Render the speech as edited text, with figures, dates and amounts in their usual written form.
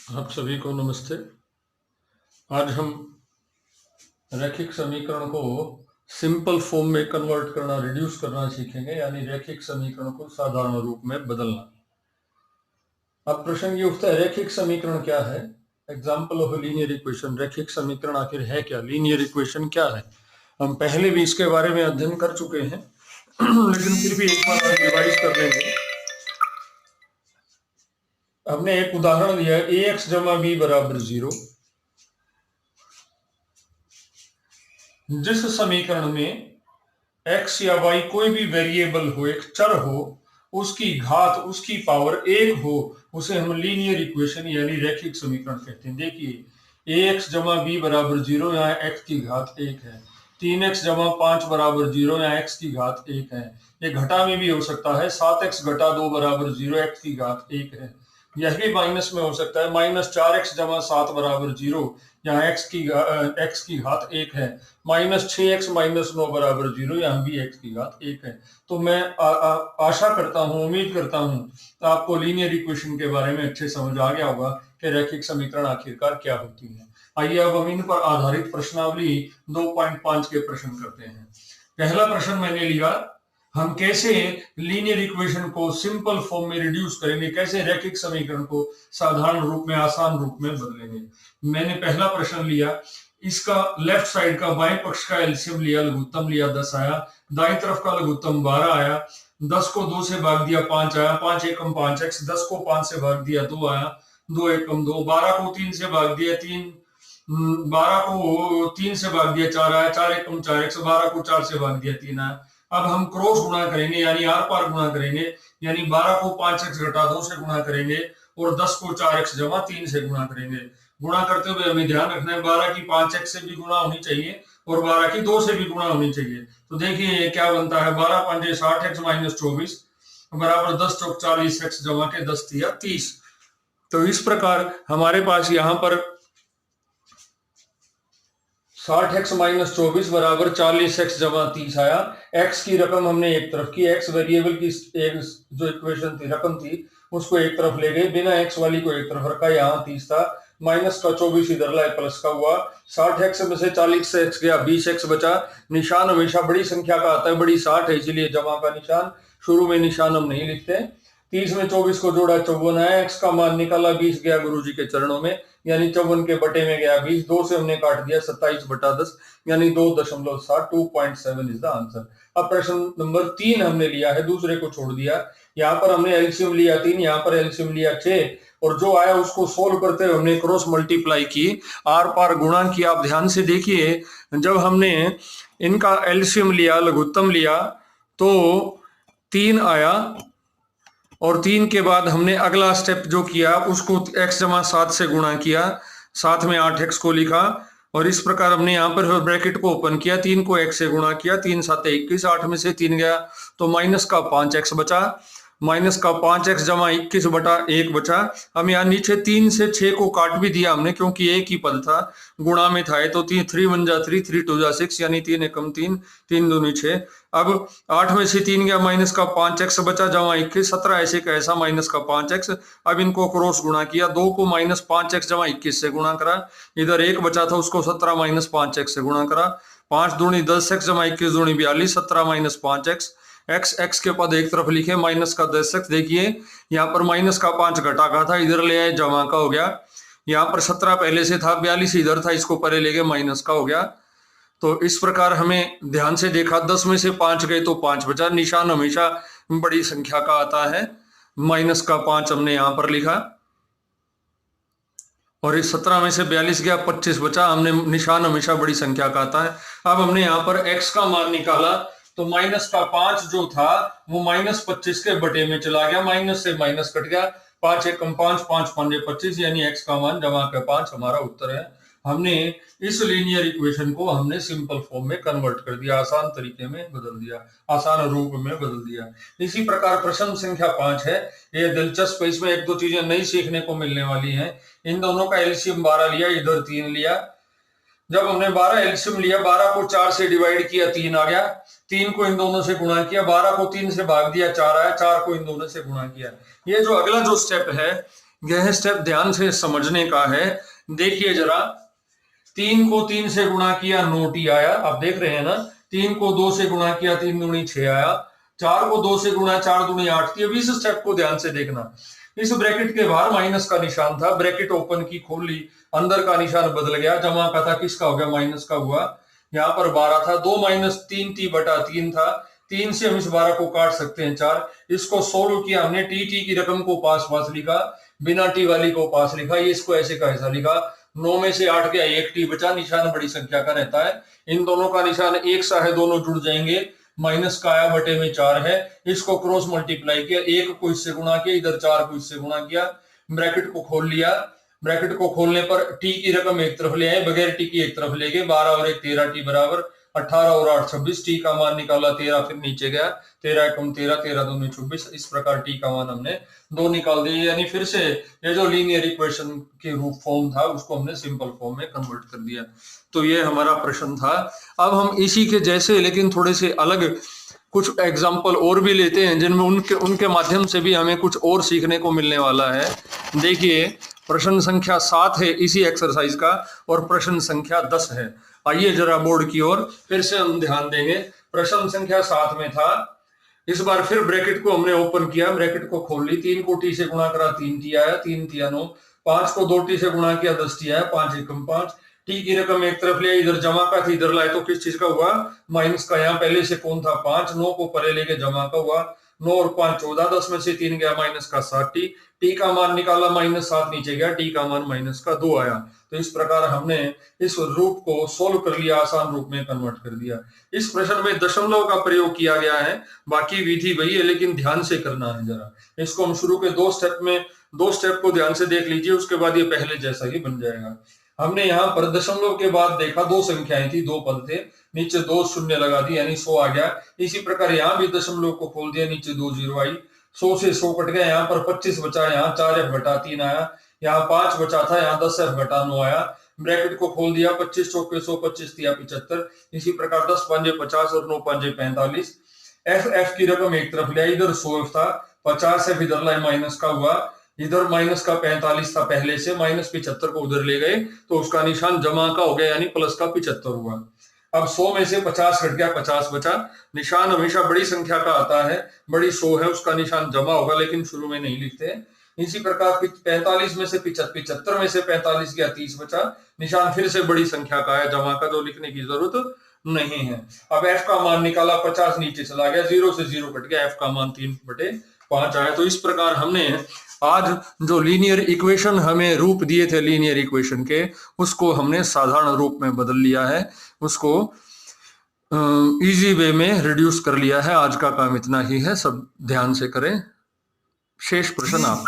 आप सभी को नमस्ते। आज हम रैखिक समीकरण को सिंपल फॉर्म में कन्वर्ट करना, रिड्यूस करना सीखेंगे, यानी रैखिक समीकरण को साधारण रूप में बदलना। अब प्रश्न ये उठता है, रैखिक समीकरण क्या है? Example of linear equation. रैखिक समीकरण आखिर है क्या? लीनियर इक्वेशन क्या है? हम पहले भी इसके बारे में अध्ययन कर चुके हैं लेकिन फिर भी एक बार रिवाइज कर लेंगे। हमने एक उदाहरण दिया है, ए एक्स जमा बी बराबर 0। जिस समीकरण में एक्स या वाई कोई भी वेरिएबल हो, एक चर हो, उसकी घात, उसकी पावर एक हो, उसे हम लीनियर इक्वेशन यानी रैखिक समीकरण कहते हैं। देखिए, ए एक्स जमा बी बराबर 0, यहाँ एक्स की घात 1 है। 3x जमा 5 बराबर 0, यहाँ एक्स की घात 1 है। ये घटा में भी हो सकता है, 7x घटा 2 बराबर 0, एक्स की घात 1 है। यह भी माइनस में हो सकता है, -4x जमा 7 बराबर 0, यहाँ एक्स की घात 1 है। -6x -9 बराबर 0, यहाँ भी x की घात 1 है। तो मैं आशा करता हूँ, उम्मीद करता हूँ आपको लीनियर इक्वेशन के बारे में अच्छे समझ आ गया होगा कि रैखिक समीकरण आखिरकार क्या होती है। आइए अब हम इन पर आधारित प्रश्नावली 2.5 के प्रश्न करते हैं। पहला प्रश्न मैंने लिया, हम कैसे लीनियर इक्वेशन को सिंपल फॉर्म में रिड्यूस करेंगे, कैसे रैखिक समीकरण को साधारण रूप में, आसान रूप में बदलेंगे। मैंने पहला प्रश्न लिया, इसका लेफ्ट साइड का बाएं पक्ष का एलसीएम लिया, लघुत्तम लिया 10 आया, दाईं तरफ का लघुत्तम 12 आया, 10 को 2 से भाग दिया 5 आया, 5 एकम 5x, 10 को 5 से भाग दिया 2 आया, 2 एकम 2, 12 को 3 से भाग दिया 3, 12 को 3 से भाग दिया 4 आया, 4 एकम 4x, 12 को 4 से भाग दिया 3 आया। अब हम क्रॉस गुणा करेंगे, यानी आर पार गुणा करेंगे, यानी 12 को 5x घटा 2 से गुणा करेंगे और 10 को 4x जमा 3 से गुणा करेंगे। गुणा करते हुए हमें ध्यान रखना है 12 की 5x से भी गुणा होनी चाहिए और 12 की 2 से भी गुणा होनी चाहिए। तो देखिए क्या बनता है, 12 पंजे 60x -24 बराबर 10 चौक 40x जमा के 10 तिया 30। तो इस प्रकार हमारे पास यहाँ पर 60x -24 बराबर 40x जमा 30 आया। x की रकम हमने एक तरफ की, x वेरिएबल की एक जो इक्वेशन थी, रकम थी, उसको एक तरफ ले गए, बिना x वाली को एक तरफ रखा, यहाँ 30 था, माइनस का 24 इधर लाए, प्लस का हुआ। 60x में से 40 से x गया, 20x बचा। निशान हमेशा बड़ी संख्या का आता है, बड़ी 60 है, इसलिए जमा का निशान, शुरू में निशान हम नहीं लिखते। 30 में 24 को जोड़ा 54 आया, x का मान निकाला, 20 गया गुरुजी के चरणों में, यानी 54 के बटे में गया 20, 2 से हमने काट दिया 27/10, यानी 2.7, 2.7 इज द आंसर। अब प्रश्न नंबर 3 हमने लिया है, दूसरे को छोड़ दिया। यहाँ पर हमने एलसीएम लिया 3, यहाँ पर एलसीएम लिया 6, और जो आया उसको सोल्व करते हुए हमने क्रॉस मल्टीप्लाई की, आर पार गुणा किया। आप ध्यान से देखिए, जब हमने इनका एलसीएम लिया, लघुत्तम लिया, तो 3 आया, और 3 के बाद हमने अगला स्टेप जो किया, उसको x जमा 7 से गुणा किया, साथ में 8x को लिखा, और इस प्रकार हमने यहाँ पर ब्रैकेट को ओपन किया, 3 को x से गुणा किया, 3 7 21, 8 में से 3 गया तो माइनस का 5x बचा, माइनस का 5x जमा 21/1 बचा। हम यहाँ नीचे 3 से 6 को काट भी दिया हमने, क्योंकि एक ही पद था, गुणा में था, तो 3 1 जा 3, 3 2 जा 6, यानी 3 एकम 3, 3 दूनी 6। अब 8 में से 3 गया, माइनस का 5x बचा, जमा 21, 17 ऐसे का ऐसा, माइनस का 5x। अब इनको क्रॉस गुणा किया, 2 को -5x जमा 21 से गुणा करा, इधर 1 बचा था, उसको 17 5x से गुणा करा, 5 दूनी 10x जमा 21 दूनी 42, 17 5x। x के पद एक तरफ लिखे, माइनस का 10x। देखिए यहाँ पर माइनस का 5 घटा का था, इधर ले आए, जमा का हो गया। यहाँ पर 17 पहले से था, 42 इधर था, इसको परे ले गए, माइनस का हो गया। तो इस प्रकार हमें ध्यान से देखा, 10 में से 5 गए तो 5 बचा। निशान हमेशा बड़ी संख्या का आता है, माइनस का 5 हमने यहाँ पर लिखा, और इस 17 में से 42 गया, 25 बचा। हमने निशान हमेशा बड़ी संख्या का आता है। अब हमने यहाँ पर x का मान निकाला, तो माइनस का 5 जो था वो -25 के बटे में चला गया, माइनस से माइनस कट गया, 5 एकम 5, 5 5 25, यानी x का मान जमा का 5 हमारा उत्तर है। हमने इस लीनियर इक्वेशन को हमने सिंपल फॉर्म में कन्वर्ट कर दिया, आसान तरीके में बदल दिया, आसान रूप में बदल दिया। इसी प्रकार प्रश्न संख्या 5 है, ये दिलचस्प है, इसमें 1-2 चीजें नई सीखने को मिलने वाली हैं। इन दोनों का एलसीएम 12 लिया, इधर 3 लिया। जब हमने 12 एलसीएम लिया, 12 को 4 से डिवाइड किया, 3 आ गया, 3 को इन दोनों से गुणा किया, 12 को 3 से भाग दिया, 4 आया, 4 को इन दोनों से गुणा किया। ये जो अगला जो स्टेप है, यह स्टेप ध्यान से समझने का है। देखिए जरा, 3 को 3 से गुणा किया 9t आया, आप देख रहे हैं ना। 3 को 2 से गुणा किया 3 दूनी 6 आया। 4 को 2 से गुणा 4 दूनी 8 थी। अब इस स्टेप को ध्यान से देखना। इस ब्रैकेट के बाहर माइनस का निशान था, ब्रैकेट ओपन की, खोल ली, अंदर का निशान बदल गया, जमा का था किसका हो गया, माइनस का हुआ। यहाँ पर 12 था, 2 माइनस 3t बटा 3 था। 3 से हम इस 12 को काट सकते हैं 4। इसको सोल्व किया हमने, टी की रकम को पास पास लिखा, बिना टी वाली को पास लिखा, ये इसको ऐसे का ऐसा लिखा। 9 में से 8 गया, 1 टी बचा, निशान बड़ी संख्या का रहता है। इन दोनों का निशान एक सा है, दोनों जुड़ जाएंगे। माइनस का आया, बटे में 4 है, इसको क्रॉस मल्टीप्लाई किया, 1 को इससे गुणा किया, इधर 4 को इससे गुणा किया, ब्रैकेट को खोल लिया। ब्रैकेट को खोलने पर टी की रकम एक तरफ ले आए, बगैर टी की एक तरफ ले गए। 12 और 1 13, टी बराबर 18 और 8 26, टी का मान निकाला 13, फिर नीचे गया, 13 एकम 13, 13 दूनी 24। इस प्रकार टी का मान हमने 2 निकाल दिए। यानी फिर से ये जो लीनियर इक्वेशन के रूप फॉर्म था उसको हमने सिंपल फॉर्म में कन्वर्ट कर दिया। तो ये हमारा प्रश्न था। अब हम इसी के जैसे लेकिन थोड़े से अलग कुछ एग्जाम्पल और भी लेते हैं, जिनमें उनके माध्यम से भी हमें कुछ और सीखने को मिलने वाला है। देखिए, प्रश्न संख्या 7 है इसी एक्सरसाइज का, और प्रश्न संख्या 10 है। आइए जरा बोर्ड की ओर फिर से हम ध्यान देंगे। प्रश्न संख्या 7 में था, इस बार फिर ब्रैकेट को हमने ओपन किया, ब्रैकेट को खोल ली। 3 को टी से गुणा करा 3t आया, 3 तिया 9। 5 को 2t से गुणा किया 10t आया, 5 एकम 5। टी की रकम एक तरफ ले, इधर जमा का थी, इधर लाए तो किस चीज का हुआ, माइनस का। यहाँ पहले से कौन था, 5। 9 को परे लेके जमा का हुआ, 9 और 5 14, 10 में से 3 गया, माइनस का 7t। टी का मान निकाला, -7 नीचे गया, टी का मान -2 आया। तो इस प्रकार हमने इस रूप को सोल्व कर लिया, आसान रूप में कन्वर्ट कर दिया। इस प्रश्न में दशमलव का प्रयोग किया गया है, बाकी विधि वही है, लेकिन ध्यान से करना है जरा। इसको हम शुरू के 2 स्टेप को ध्यान से देख लीजिए, उसके बाद ये पहले जैसा ही बन जाएगा। हमने यहाँ पर दशमलव के बाद देखा 2 संख्याएं थी, 2 पद थे, नीचे 2 शून्य लगा दिए, यानी 100 आ गया। इसी प्रकार यहाँ भी दशमलव को खोल दिया, नीचे 2 जीरो आई, 100 से 100 कट गया। यहाँ पर 25 बचा, यहाँ 4f घटा 3 आया, यहाँ 5 बचा था, यहाँ 10f घटा 9 आया। ब्रैकेट को खोल दिया, 25 चौके 100, 25 तिया 75। इसी प्रकार 10 पंजे 50 और 9 पंजे 45। एफ की रकम एक तरफ ले आई, इधर 100f था, 50f इधर लाए, माइनस का हुआ, इधर माइनस का 45 था पहले से, -75 को उधर ले गए, तो उसका निशान जमा का हो गया, यानी प्लस का 75 हुआ। अब 100 में से 50 घट गया, 50 बचा। निशान हमेशा बड़ी संख्या का आता है, बड़ी 100 है, उसका निशान जमा होगा, लेकिन शुरू में नहीं लिखते। इसी प्रकार 45 में से 75 में से 45 गया, 30 बचा। निशान फिर से बड़ी संख्या का है, जमा का, जो लिखने की जरूरत नहीं है। अब f का मान निकाला, 50 नीचे चला गया, 0 से 0 कट गया, f का मान 3/5 आया। तो इस प्रकार हमने आज जो लीनियर इक्वेशन हमें रूप दिए थे लीनियर इक्वेशन के, उसको हमने साधारण रूप में बदल लिया है, उसको इजी वे में रिड्यूस कर लिया है। आज का काम इतना ही है, सब ध्यान से करें। शेष प्रश्न आप